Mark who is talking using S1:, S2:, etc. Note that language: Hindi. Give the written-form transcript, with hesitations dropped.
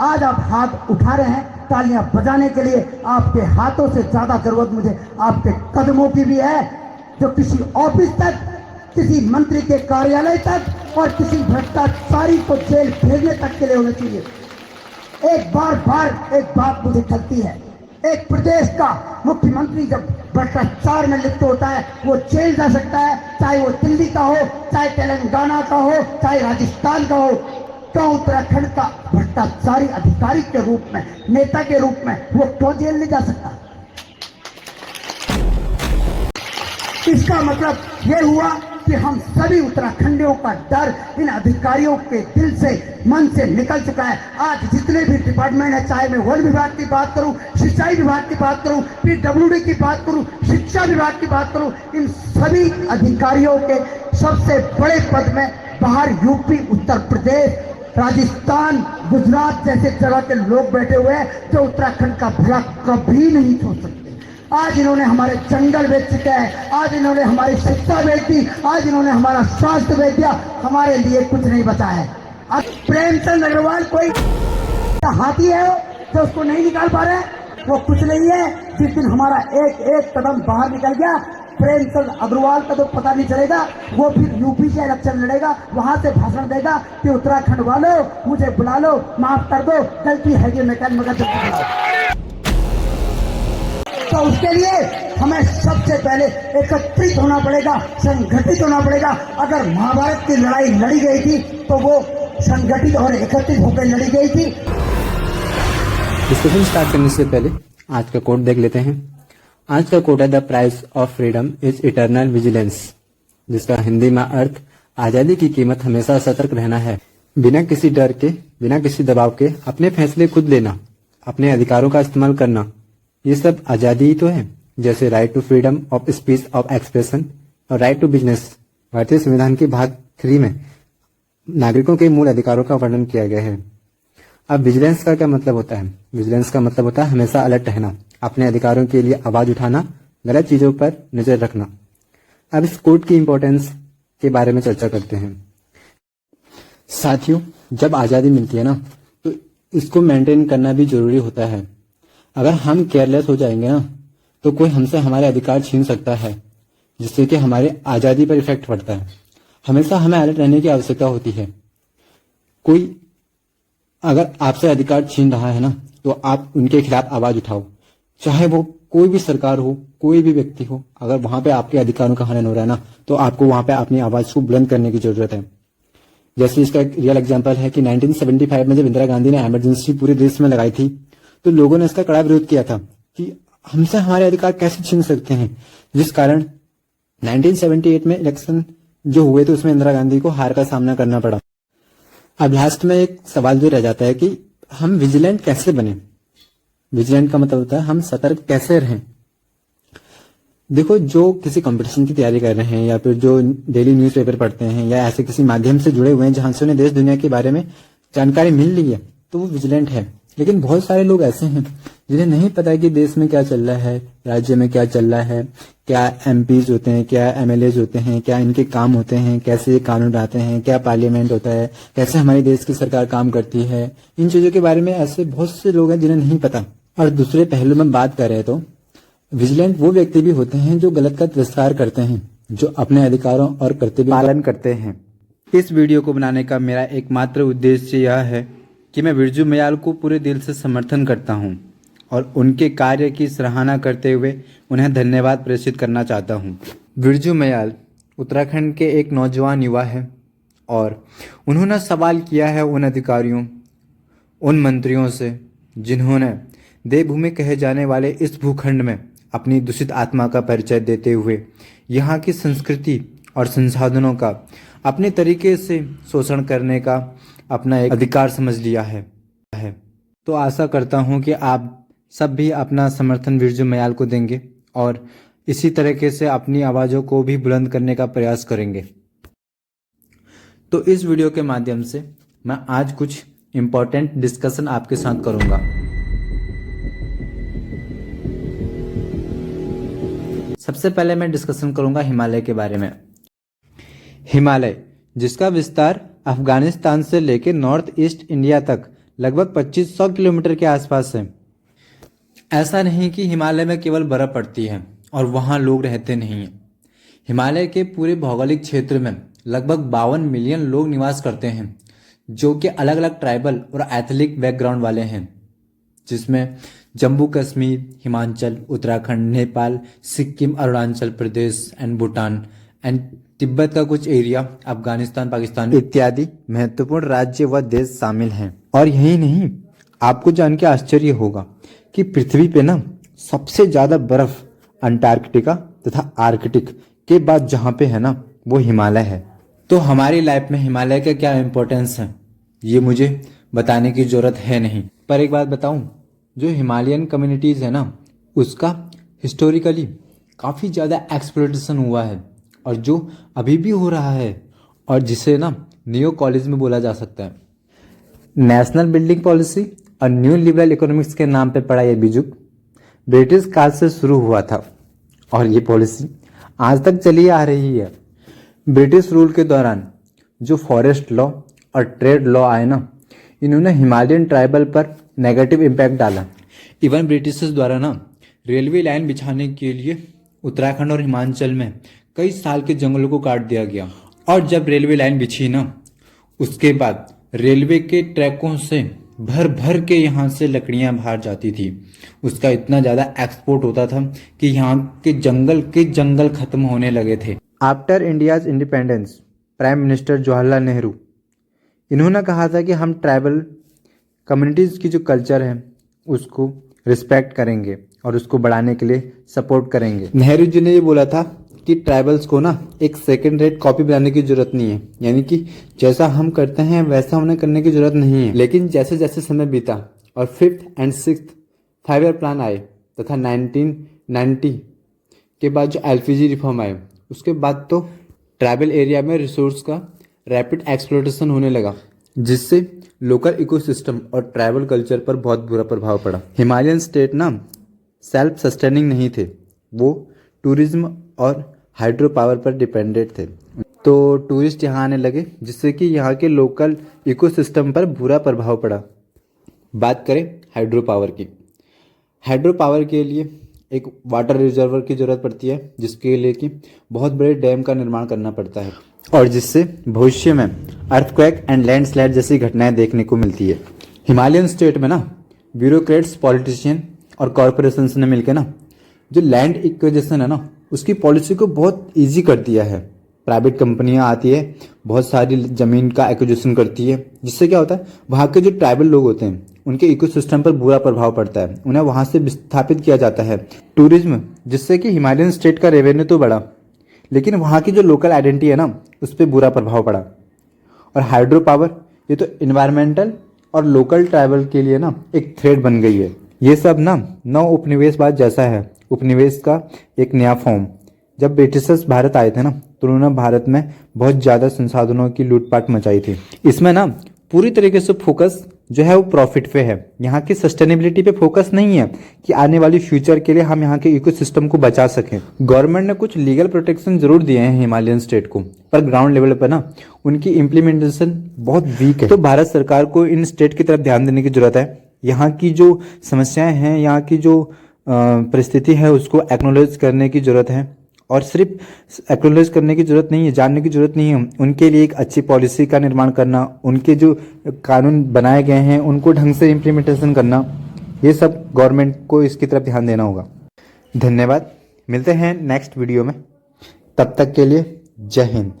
S1: आज आप हाथ उठा रहे हैं तालियां बजाने के लिए, आपके हाथों से ज्यादा जरूरत मुझे आपके कदमों की भी है, जो किसी ऑफिस तक, किसी मंत्री के कार्यालय तक और किसी भ्रष्टाचारी को जेल भेजने तक के लिए होना चाहिए। एक बात मुझे खलती है, एक प्रदेश का मुख्यमंत्री जब भ्रष्टाचार में लिप्त होता है वो जेल जा सकता है, चाहे वो दिल्ली का हो, चाहे तेलंगाना का हो, चाहे राजस्थान का हो। क्यों उत्तराखंड का भ्रष्टाचारी अधिकारी के रूप में, नेता के रूप में वो क्यों जेल नहीं जा सकता? इसका मतलब ये हुआ कि हम सभी उत्तराखंडियों का डर इन अधिकारियों के दिल से, मन से निकल चुका है। आज जितने भी डिपार्टमेंट है, चाहे मैं वन विभाग की बात करूं, सिंचाई विभाग की बात करूं, PWD की बात करूं, शिक्षा विभाग की बात करूं, इन सभी अधिकारियों के सबसे बड़े पद में बाहर यूपी, उत्तर प्रदेश, राजस्थान, गुजरात जैसे जगह के लोग बैठे हुए हैं जो उत्तराखंड का भला कभी नहीं सोच सकते। आज इन्होंने हमारे जंगल बेच चुके हैं, आज इन्होंने हमारी शिक्षा बेच दी, आज इन्होंने हमारा स्वास्थ्य बेच दिया, हमारे लिए कुछ नहीं बचा है। अब प्रेमचंद अग्रवाल कोई हाथी है जो उसको नहीं निकाल पा रहे, वो कुछ नहीं है। जिस दिन हमारा एक एक कदम बाहर निकल गया, प्रेमचंद अग्रवाल का तो पता नहीं चलेगा, वो फिर यूपी से इलेक्शन लड़ेगा, वहां से भाषण देगा कि उत्तराखंड वालों मुझे बुला लो, माफ कर दो, गलती है ये मैं कर, मगर तो उसके लिए हमें सबसे पहले एकत्रित होना पड़ेगा, संगठित होना पड़ेगा। अगर महाभारत की लड़ाई लड़ी गई थी तो वो संगठित और एकत्रित होकर लड़ी गई थी।
S2: डिस्कशन स्टार्ट करने से पहले आज का कोट देख लेते हैं। आज का कोट है the price of freedom is eternal vigilance, जिसका हिंदी में अर्थ आजादी की कीमत हमेशा सतर्क रहना है। बिना किसी डर के, बिना किसी दबाव के अपने फैसले खुद लेना, अपने अधिकारों का इस्तेमाल करना, ये सब आजादी ही तो है। जैसे right to freedom of speech of expression और राइट टू बिजनेस। भारतीय संविधान के भाग 3 में नागरिकों के मूल अधिकारों का वर्णन किया गया है। अब विजिलेंस का क्या मतलब होता है? विजिलेंस का मतलब होता है हमेशा अलर्ट रहना, अपने अधिकारों के लिए आवाज उठाना, गलत चीजों पर नजर रखना। अब इस कोड की इंपॉर्टेंस के बारे में चर्चा करते हैं। साथियों, जब आजादी मिलती है ना, तो इसको मेंटेन करना भी जरूरी होता है। अगर हम केयरलेस हो जाएंगे ना, तो कोई हमसे हमारे अधिकार छीन सकता है, जिससे कि हमारी आजादी पर इफेक्ट पड़ता है। हमेशा हमें अलर्ट रहने की आवश्यकता होती है। कोई अगर आपसे अधिकार छीन रहा है ना, तो आप उनके खिलाफ आवाज उठाओ, चाहे वो कोई भी सरकार हो, कोई भी व्यक्ति हो। अगर वहां पे आपके अधिकारों का हनन हो रहा है ना, तो आपको वहां पे अपनी आवाज को बुलंद करने की जरूरत है। जैसे इसका एक रियल एग्जांपल है कि 1975 में जब इंदिरा गांधी ने इमरजेंसी पूरे देश में लगाई थी, तो लोगों ने इसका कड़ा विरोध किया था कि हमसे हमारे अधिकार कैसे छीन सकते हैं, जिस कारण 1978 में इलेक्शन जो हुए तो उसमें इंदिरा गांधी को हार का सामना करना पड़ा। अब लास्ट में एक सवाल जो रह जाता है कि हम विजिलेंट कैसे बने। विजिलेंट का मतलब होता है हम सतर्क कैसे रहें। देखो, जो किसी कंपटीशन की तैयारी कर रहे हैं या फिर जो डेली न्यूज़पेपर पढ़ते हैं या ऐसे किसी माध्यम से जुड़े हुए हैं जहां से उन्हें देश दुनिया के बारे में जानकारी मिल रही है, तो वो विजिलेंट है। लेकिन बहुत सारे लोग ऐसे हैं जिन्हें नहीं पता है कि देश में क्या चल रहा है, राज्य में क्या चल रहा है, क्या एमपीज होते हैं, क्या एमएलएज होते हैं, क्या इनके काम होते हैं, कैसे ये कानून आते हैं, क्या पार्लियामेंट होता है, कैसे हमारे देश की सरकार काम करती है। इन चीजों के बारे में ऐसे बहुत से लोग हैं जिन्हें नहीं पता। और दूसरे पहलू में बात करें तो विजिलेंट वो व्यक्ति भी होते हैं जो गलत का तिरस्कार करते हैं, जो अपने अधिकारों और कर्तव्य पालन करते हैं। इस वीडियो को बनाने का मेरा एकमात्र उद्देश्य यह है कि मैं बिरजू मयाल को पूरे दिल से समर्थन करता हूं और उनके कार्य की सराहना करते हुए उन्हें धन्यवाद प्रेषित करना चाहता हूं। बिरजू मयाल उत्तराखंड के एक नौजवान युवा है और उन्होंने सवाल किया है उन अधिकारियों, उन मंत्रियों से जिन्होंने देवभूमि कहे जाने वाले इस भूखंड में अपनी दूषित आत्मा का परिचय देते हुए यहाँ की संस्कृति और संसाधनों का अपने तरीके से शोषण करने का अपना एक अधिकार समझ लिया है। तो आशा करता हूँ कि आप सब भी अपना समर्थन बिरजू मयाल को देंगे और इसी तरीके से अपनी आवाज़ों को भी बुलंद करने का प्रयास करेंगे। तो इस वीडियो के माध्यम से मैं आज कुछ इम्पोर्टेंट डिस्कशन आपके साथ करूँगा। सबसे पहले मैं डिस्कशन करूँगा हिमालय के बारे में। हिमालय, जिसका विस्तार अफगानिस्तान से लेकर नॉर्थ ईस्ट इंडिया तक लगभग 2500 किलोमीटर के आसपास है। ऐसा नहीं कि हिमालय में केवल बर्फ पड़ती है और वहाँ लोग रहते नहीं हैं। हिमालय के पूरे भौगोलिक क्षेत्र में लगभग 52 मिलियन लोग निवास करते हैं, जो कि अलग अलग ट्राइबल और एथनिक बैकग्राउंड वाले हैं, जिसमें जम्मू कश्मीर, हिमाचल, उत्तराखंड, नेपाल, सिक्किम, अरुणाचल प्रदेश एंड भूटान एंड तिब्बत का कुछ एरिया, अफगानिस्तान, पाकिस्तान इत्यादि महत्वपूर्ण राज्य व देश शामिल हैं। और यही नहीं, आपको जान के आश्चर्य होगा कि पृथ्वी पे ना सबसे ज्यादा बर्फ अंटार्कटिका तथा आर्कटिक के बाद जहाँ पे है ना वो हिमालय है। तो हमारी लाइफ में हिमालय का क्या इम्पोर्टेंस है ये मुझे बताने की जरूरत है नहीं, पर एक बात बताऊं, जो हिमालयन कम्युनिटीज़ है ना उसका हिस्टोरिकली काफ़ी ज़्यादा एक्सप्लोइटेशन हुआ है और जो अभी भी हो रहा है, और जिसे ना नियो कॉलेज में बोला जा सकता है। नेशनल बिल्डिंग पॉलिसी और न्यू लिबरल इकोनॉमिक्स के नाम पे पड़ा ये बीजुक ब्रिटिश काल से शुरू हुआ था और ये पॉलिसी आज तक चली आ रही है। ब्रिटिश रूल के दौरान जो फॉरेस्ट लॉ और ट्रेड लॉ आए ना, इन्होंने हिमालयन ट्राइबल पर नेगेटिव इम्पैक्ट डाला। इवन ब्रिटिशर्स द्वारा ना रेलवे लाइन बिछाने के लिए उत्तराखंड और हिमाचल में कई साल के जंगलों को काट दिया गया, और जब रेलवे लाइन बिछी ना उसके बाद रेलवे के ट्रैकों से भर भर के यहाँ से लकड़ियाँ बाहर जाती थी। उसका इतना ज़्यादा एक्सपोर्ट होता था कि यहाँ के जंगल खत्म होने लगे थे। After India's independence, prime minister Jawaharlal Nehru, इन्होंने कहा था कि हम ट्राइबल कम्युनिटीज़ की जो कल्चर है उसको रिस्पेक्ट करेंगे और उसको बढ़ाने के लिए सपोर्ट करेंगे। नेहरू जी ने ये बोला था कि ट्राइबल्स को ना एक सेकंड रेट कॉपी बनाने की जरूरत नहीं है, यानी कि जैसा हम करते हैं वैसा उन्हें करने की जरूरत नहीं है। लेकिन जैसे जैसे समय बीता और 5th and 6th 5 year plan आए तथा 1990 के बाद जो LPG रिफॉर्म आए, उसके बाद तो ट्राइबल एरिया में रिसोर्स का रैपिड एक्सप्लोटेशन होने लगा, जिससे लोकल इकोसिस्टम और ट्राइबल कल्चर पर बहुत बुरा प्रभाव पड़ा। हिमालयन स्टेट ना सेल्फ सस्टेनिंग नहीं थे, वो टूरिज्म और हाइड्रो पावर पर डिपेंडेंट थे। तो टूरिस्ट यहाँ आने लगे, जिससे कि यहाँ के लोकल इकोसिस्टम पर बुरा प्रभाव पड़ा। बात करें हाइड्रो पावर की, हाइड्रो पावर के लिए एक वाटर रिजर्वर की ज़रूरत पड़ती है, जिसके लिए कि बहुत बड़े डैम का निर्माण करना पड़ता है, और जिससे भविष्य में अर्थक्वेक एंड लैंडस्लाइड जैसी घटनाएं देखने को मिलती है। हिमालयन स्टेट में ना ब्यूरोक्रेट्स, पॉलिटिशियन और कॉरपोरेशंस ने मिलकर ना जो लैंड एक्विजिशन है ना उसकी पॉलिसी को बहुत इजी कर दिया है। प्राइवेट कंपनियां आती है, बहुत सारी ज़मीन का एक्विजिशन करती है, जिससे क्या होता है वहाँ के जो ट्राइबल लोग होते हैं उनके इकोसिस्टम पर बुरा प्रभाव पड़ता है, उन्हें वहाँ से विस्थापित किया जाता है। टूरिज्म, जिससे कि हिमालयन स्टेट का रेवेन्यू तो बढ़ा, लेकिन वहाँ की जो लोकल आइडेंटिटी है ना उस पर बुरा प्रभाव पड़ा। और हाइड्रो पावर ये तो इन्वायरमेंटल और लोकल ट्राइबल के लिए ना एक थ्रेड बन गई है। ये सब ना नौ उपनिवेशवाद जैसा है, उपनिवेश का एक नया फॉर्म। जब ब्रिटिशर्स भारत आए थे ना तो उन्होंने भारत में बहुत ज़्यादा संसाधनों की लूटपाट मचाई थी। इसमें ना पूरी तरीके से फोकस जो है वो प्रॉफिट पे है, यहाँ की सस्टेनेबिलिटी पे फोकस नहीं है कि आने वाली फ्यूचर के लिए हम यहाँ के इकोसिस्टम को बचा सकें। गवर्नमेंट ने कुछ लीगल प्रोटेक्शन जरूर दिए हैं हिमालयन स्टेट को, पर ग्राउंड लेवल पर ना उनकी इम्प्लीमेंटेशन बहुत वीक है। तो भारत सरकार को इन स्टेट की तरफ ध्यान देने की जरूरत है। यहाँ की जो समस्याएं हैं, यहाँ की जो परिस्थिति है उसको एक्नॉलेज करने की जरूरत है, और सिर्फ एक्नॉलेज करने की जरूरत नहीं है, जानने की जरूरत नहीं है, उनके लिए एक अच्छी पॉलिसी का निर्माण करना, उनके जो कानून बनाए गए हैं उनको ढंग से इम्प्लीमेंटेशन करना, ये सब गवर्नमेंट को इसकी तरफ ध्यान देना होगा। धन्यवाद, मिलते हैं नेक्स्ट वीडियो में, तब तक के लिए जय हिंद।